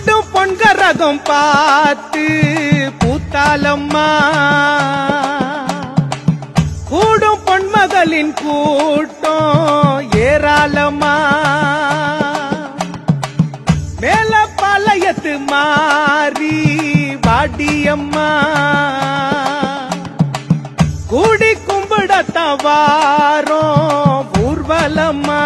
கூடும் பொன்கரகம் பார்த்து பூத்தாலம்மா கூடும் பொன்மகளின் கூட்டம் ஏராளமா மேல பாளையத்து மாறி வாடியம்மா கூடி கும்பிடத்தவாரோம் ஊர்வலம்மா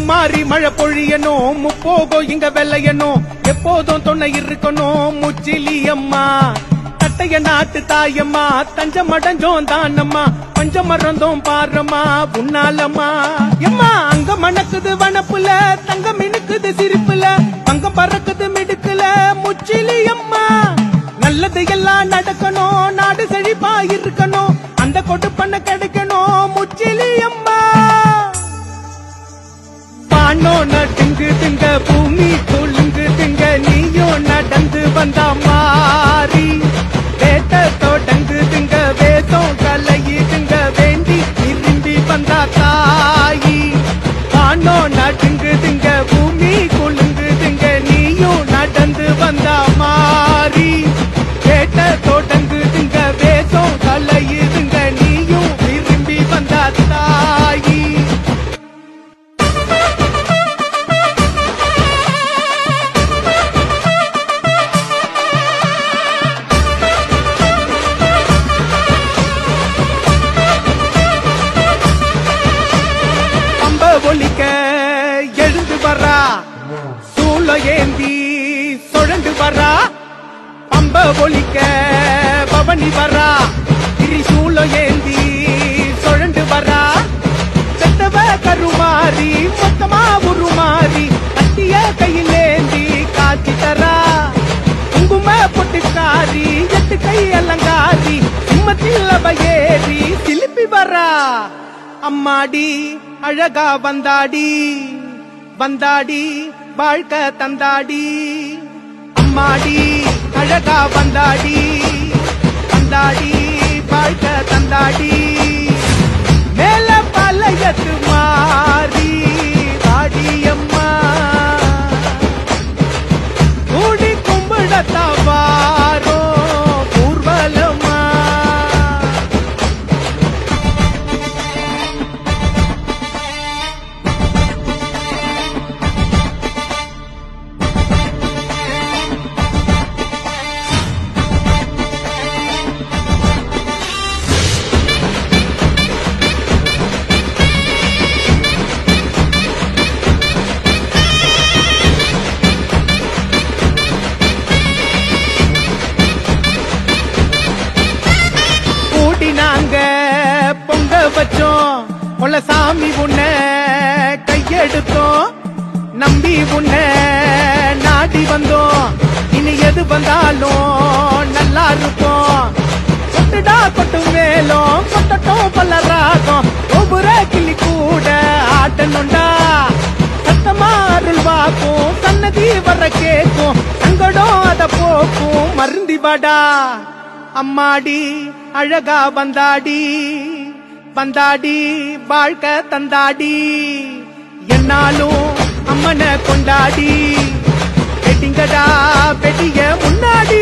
மும்மாறி மழை பொழியணும் முப்போகம் இங்க வெள்ளையணும் எப்போதும் துணை இருக்கணும் முச்சிலியம்மா தட்டைய நாட்டு தாயம்மா தஞ்சம் அடைஞ்சோம் தானம்மா பஞ்சம் மறந்தோம் பாரம்மா புண்ணாலம்மா எம்மா அங்க மணக்குது வனப்புல தங்கம் மினுக்குது சிரிப்புல பங்கம் பறக்குது மிடுக்குல முச்சிலியம்மா நல்லது எல்லாம் நடக்கணும் நாடு செழிப்பா இருக்கணும் அந்த கொட்டு பண்ண கிடைக்கணும் முச்சிலியம்மா பானோ நடுங்கு திங்க பூமி குலுங்கு திங்க நீயோ நடந்து வந்தா மாறி வேட்ட தொடங்கு திங்க வேதம் கலையுதுங்க வேண்டி திரும்பி வந்தா தாயி பானோ நடுங்கு திங்க பூமி குலுங்கு திங்க நீயோ நடந்து வந்தா மாறி வேட்ட தொடங்கு திங்க வேதம் கலையுதுங்க நீயும் திரும்பி வந்தா தாயி ஒலிக்க எழுந்து வரா சூள ஏந்தி சுழண்டு வரா பம்ப ஒலிக்க பவனி வரா திரிசூல ஏந்தி சுழண்டு வரா செத்தவ கருமாறி மொத்தமா உருமாறி கட்டிய கையிலேந்தி காட்சி தரா குங்கும பொட்டுக்காரி எட்டு கை அலங்காரி சிம்மத்தில் ஏறி சிலிப்பி வரா அம்மாடி அழகா வந்தாடி வந்தாடி வாழ்க்கை தந்தாடி அம்மாடி அழகா வந்தாடி வந்தாடி வாழ்க்கை தந்தாடி மேல பாளையத்து மாறி வாடியம்மா கூடி கும்பிடத்தவாரோ ஊர்வலம்மா நாங்க பொங்க வச்சோம் கொள்ள சாமி உன்ன கையெடுத்தோம் நம்பி உன்ன நாடி வந்தோம் இனி எது வந்தாலும் நல்லா இருப்போம் கொட்டுடா கொட்டு மேலும் கொட்டட்டும் பல ராகம் ஒவ்வொரு கிளி கூட ஆட்டணுண்டா சத்தமா அருள் வாக்கும் சன்னதி வர கேக்கும் சங்கடம் அத போக்கும் மருந்தி வாடா அம்மாடி அழகா வந்தாடி வந்தாடி வாழ்க்கை தந்தாடி என்னாலும் அம்மனை கொண்டாடி வெட்டிங்கடா வெட்டிய முன்னாடி